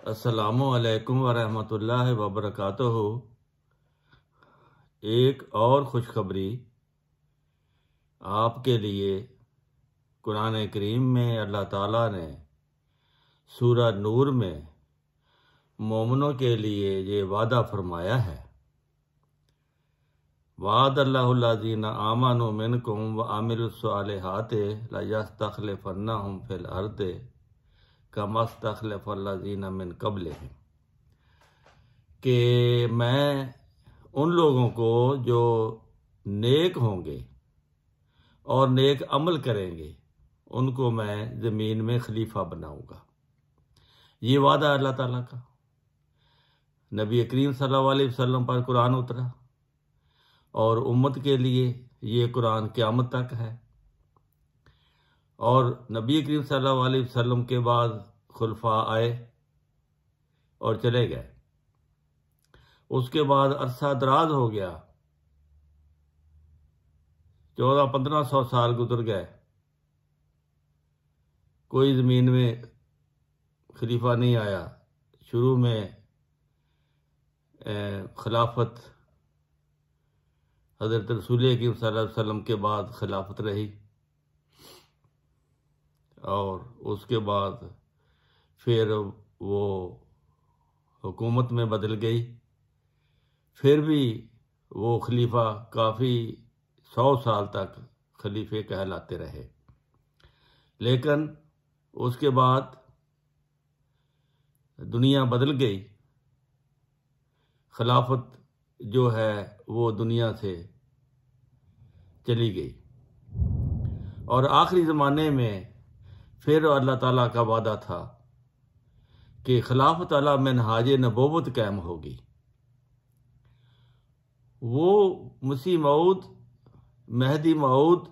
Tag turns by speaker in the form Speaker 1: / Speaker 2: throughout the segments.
Speaker 1: अस्सलामु अलैकुम वरहमतुल्लाहि वबरकातुहू। एक और खुशखबरी आपके लिए। कुरान करीम में अल्लाह ताला ने सूरह नूर में मोमिनों के लिए ये वादा फरमाया है, वादल्लाहुल्लज़ीना आमनु मिनकुम व आमिलुस्सालिहाति लयस्तखलिफन्नहुम फिल अर्दि कमस्तखलफ़ल्लज़ीना मिन क़ब्लिहिम, कि मैं उन लोगों को जो नेक होंगे और नेक अमल करेंगे उनको मैं ज़मीन में खलीफा बनाऊंगा। ये वादा अल्लाह ताला का। नबी करीम सल्लल्लाहु अलैहि वसल्लम पर कुरान उतरा और उम्मत के लिए ये कुरान क़यामत तक है। और नबी करीम सल्लल्लाहु अलैहि वसल्लम के बाद खुलफा आए और चले गए। उसके बाद अरसा दराज हो गया, 1400-1500 साल गुजर गए, कोई ज़मीन में खलीफा नहीं आया। शुरू में खिलाफत हज़रत रसूल करीम सल्लल्लाहु अलैहि वसल्लम के बाद खिलाफत रही और उसके बाद फिर वो हुकूमत में बदल गई। फिर भी वो खलीफा काफ़ी 100 साल तक खलीफे कहलाते रहे, लेकिन उसके बाद दुनिया बदल गई। खिलाफत जो है वो दुनिया से चली गई और आखिरी ज़माने में फिर अल्लाह ताला का वादा था कि खिलाफत अला मिनहाज नबूवत कायम होगी। वो मसीह मऊद, महदी मऊद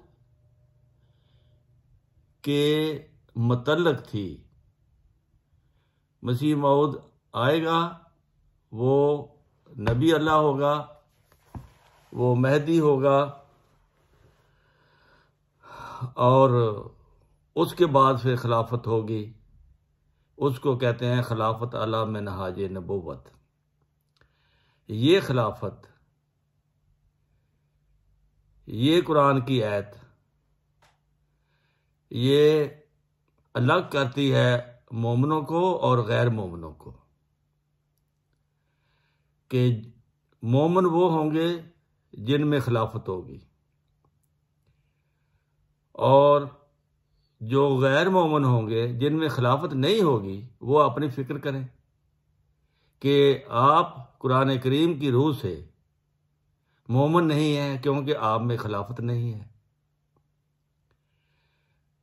Speaker 1: के मुतल्लक थी। मसीह मऊद आएगा, वो नबी अल्लाह होगा, वो महदी होगा और उसके बाद फिर खिलाफत होगी। उसको कहते हैं खिलाफत अला मिनहाज नबूवत। ये खिलाफत, ये कुरान की आयत ये अलग करती है मोमिनों को और गैर मोमिनों को, कि मोमिन वो होंगे जिनमें खिलाफत होगी और जो गैर मोमिन होंगे जिनमें खिलाफत नहीं होगी वो अपनी फ़िक्र करें कि आप कुरान करीम की रूह से मोमिन नहीं हैं क्योंकि आप में खिलाफत नहीं है।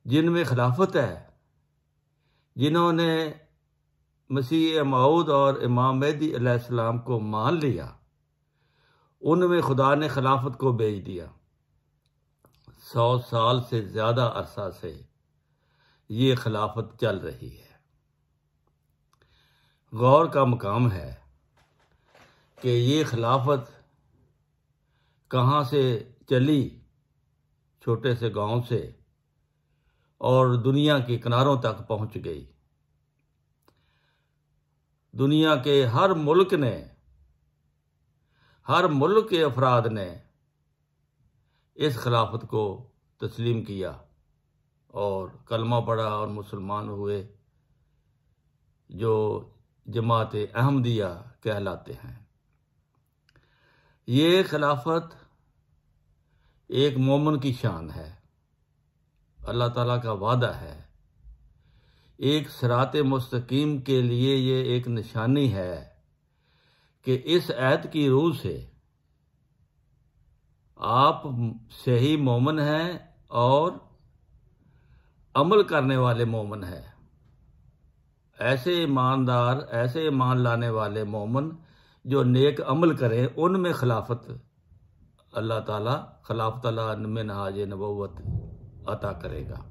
Speaker 1: जिनमें खिलाफत है, जिन्होंने मसीह मऊद और इमाम मेहदी अलैहिस्सलाम को मान लिया, उनमें खुदा ने खिलाफत को भेज दिया। 100 साल से ज़्यादा अरसा से ये खिलाफत चल रही है। गौर का मकाम है कि ये खिलाफत कहाँ से चली, छोटे से गांव से, और दुनिया के किनारों तक पहुंच गई। दुनिया के हर मुल्क ने, हर मुल्क के अफराद ने इस खिलाफत को तस्लीम किया और कलमा पढ़ा और मुसलमान हुए, जो जमात अहमदिया कहलाते हैं। ये खिलाफत एक मोमिन की शान है। अल्लाह ताला का वादा है। एक सिराते मुस्तकीम के लिए ये एक निशानी है कि इस आयत की रूह से आप सही मोमिन हैं और अमल करने वाले मोमिन हैं। ऐसे ईमानदार, ऐसे ईमान लाने वाले मोमिन जो नेक अमल करें, उनमें खिलाफत अल्लाह ताला खिलाफत अला मिनहाज नबूवत अता करेगा।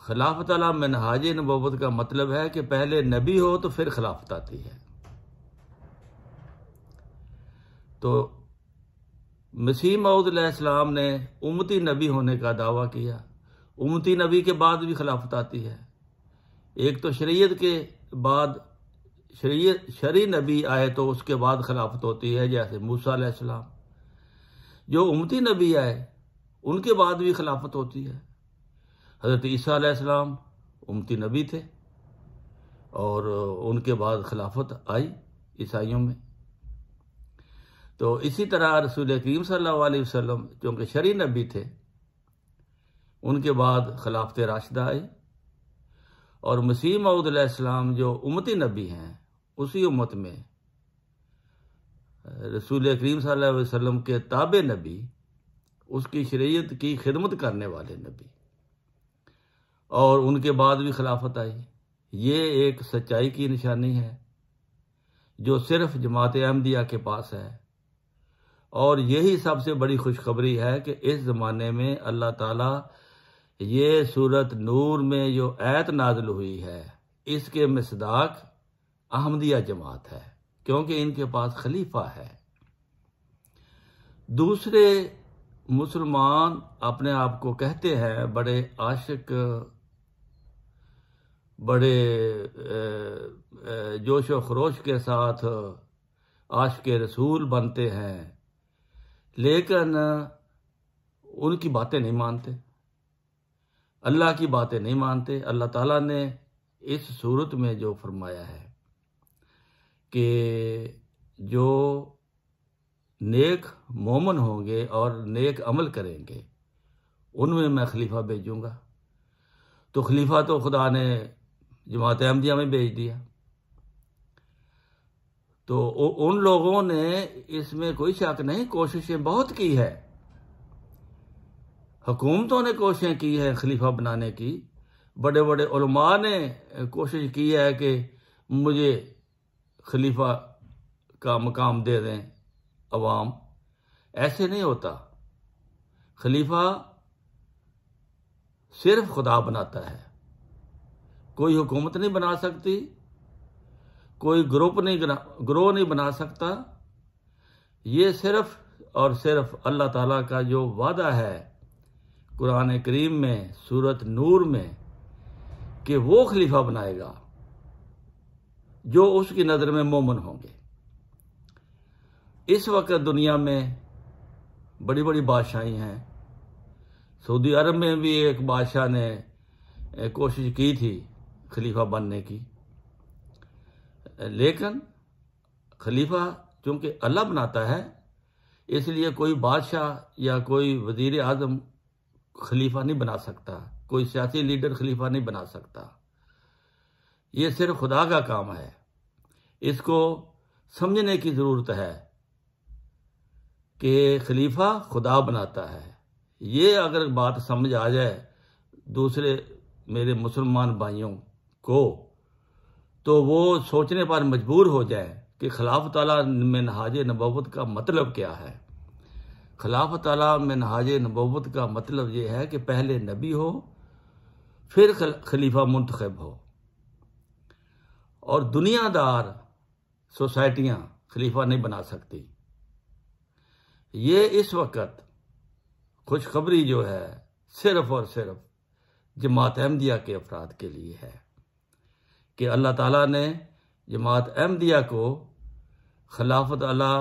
Speaker 1: खिलाफत अला मिनहाज नबूवत का मतलब है कि पहले नबी हो तो फिर खिलाफत आती है। तो मसीह मऊद अलैहिस्सलाम ने उम्मती नबी होने का दावा किया। उम्मती नबी के बाद भी खिलाफत आती है। एक तो शरीयत के बाद शरी नबी आए तो उसके बाद खिलाफत होती है, जैसे मूसा अलैहिस्सलाम। जो उम्मती नबी आए उनके बाद भी खिलाफत होती है। हज़रत ईसा अलैहिस्सलाम उम्मती नबी थे और उनके बाद खिलाफत आई ईसाइयों में। तो इसी तरह रसूल करीम सल्लल्लाहु अलैहि वसल्लम चूँकि शरी नबी थे, उनके बाद खिलाफत राशिदा आई। और मसीह मऊद अलैहिस्सलाम जो उम्मती नबी हैं, उसी उम्मत में रसूल करीम सल्लल्लाहु अलैहि वसल्लम के ताबे नबी, उसकी शरीयत की खिदमत करने वाले नबी, और उनके बाद भी खिलाफत आई। ये एक सच्चाई की निशानी है जो सिर्फ जमात अहमदिया के पास है। और यही सबसे बड़ी खुशखबरी है कि इस ज़माने में अल्लाह ताला ये सूरत नूर में जो आयत नाज़िल हुई है, इसके मिसदाक अहमदिया जमात है, क्योंकि इनके पास खलीफा है। दूसरे मुसलमान अपने आप को कहते हैं बड़े आशिक, बड़े जोश व खरोश के साथ आशिक रसूल बनते हैं, लेकिन उनकी बातें नहीं मानते, अल्लाह की बातें नहीं मानते। अल्लाह ताला ने इस सूरत में जो फरमाया है कि जो नेक मोमन होंगे और नेक अमल करेंगे, उनमें मैं खलीफा भेजूंगा। तो खलीफा तो खुदा ने जमात अहमदिया में भेज दिया। तो उन लोगों ने, इसमें कोई शक नहीं, कोशिशें बहुत की है, हुकूमतों ने कोशिशें की है खलीफा बनाने की। बड़े बड़े उलमा ने कोशिश की है कि मुझे खलीफा का मकाम दे दें अवाम। ऐसे नहीं होता। खलीफा सिर्फ खुदा बनाता है, कोई हुकूमत नहीं बना सकती, कोई ग्रोह नहीं बना सकता। ये सिर्फ और सिर्फ अल्लाह ताला का जो वादा है कुरान करीम में सूरत नूर में कि वो खलीफा बनाएगा जो उसकी नज़र में मोमन होंगे। इस वक्त दुनिया में बड़ी बड़ी बादशाही हैं। सऊदी अरब में भी एक बादशाह ने कोशिश की थी खलीफा बनने की, लेकिन खलीफा चूंकि अल्लाह बनाता है, इसलिए कोई बादशाह या कोई वजीर आज़म खलीफा नहीं बना सकता, कोई सियासी लीडर खलीफा नहीं बना सकता। ये सिर्फ खुदा का काम है। इसको समझने की ज़रूरत है कि खलीफा खुदा बनाता है। ये अगर बात समझ आ जाए दूसरे मेरे मुसलमान भाइयों को, तो वो सोचने पर मजबूर हो जाए कि खिलाफत आला मिनहाज नबुव्वत का मतलब क्या है। खिलाफत आला मिनहाज नबुव्वत का मतलब ये है कि पहले नबी हो, फिर खलीफा मुंतखब हो। और दुनियादार सोसाइटियां खलीफा नहीं बना सकती। ये इस वक्त खुशखबरी जो है सिर्फ और सिर्फ जमात अहमदिया के अफराद के लिए है कि अल्लाह ताला ने जमात अहमदिया को खिलाफत आला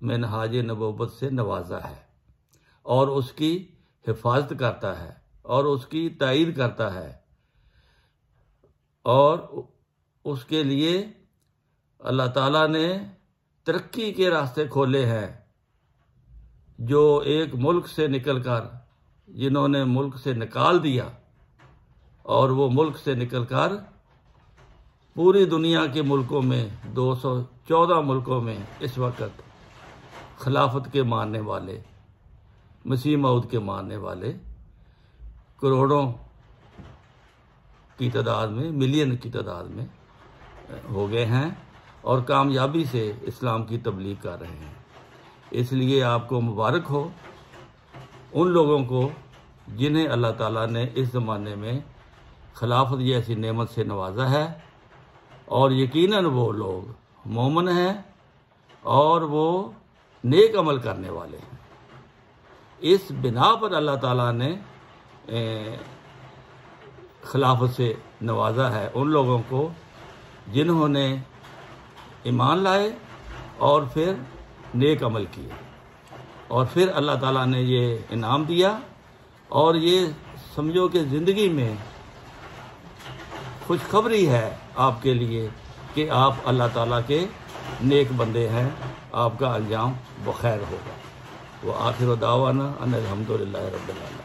Speaker 1: मिनहाज नबुव्वत से नवाजा है और उसकी हिफाजत करता है और उसकी तायीद करता है, और उसके लिए अल्लाह ताला ने तरक्की के रास्ते खोले हैं। जो एक मुल्क से निकलकर, जिन्होंने मुल्क से निकाल दिया, और वो मुल्क से निकलकर पूरी दुनिया के मुल्कों में 214 मुल्कों में इस वक्त खिलाफत के मानने वाले, मसीह मऊद के मानने वाले करोड़ों की तादाद में, मिलियन की तादाद में हो गए हैं और कामयाबी से इस्लाम की तबलीग कर रहे हैं। इसलिए आपको मुबारक हो उन लोगों को जिन्हें अल्लाह ताला ने इस ज़माने में खिलाफत जैसी नेमत से नवाजा है, और यकीनन वो लोग मोमिन हैं और वो नेक अमल करने वाले हैं। इस बिना पर अल्लाह ताला ने खिलाफत से नवाजा है उन लोगों को जिन्होंने ईमान लाए और फिर नेक अमल किए, और फिर अल्लाह ताला ने ये इनाम दिया। और ये समझो कि ज़िंदगी में खुशखबरी है आपके लिए कि आप अल्लाह ताला के नेक बंदे हैं, आपका अंजाम बखैर होगा। वो आखिर दावाना अनिल हम्दुलिल्लाहि रब्बिल आलमीन।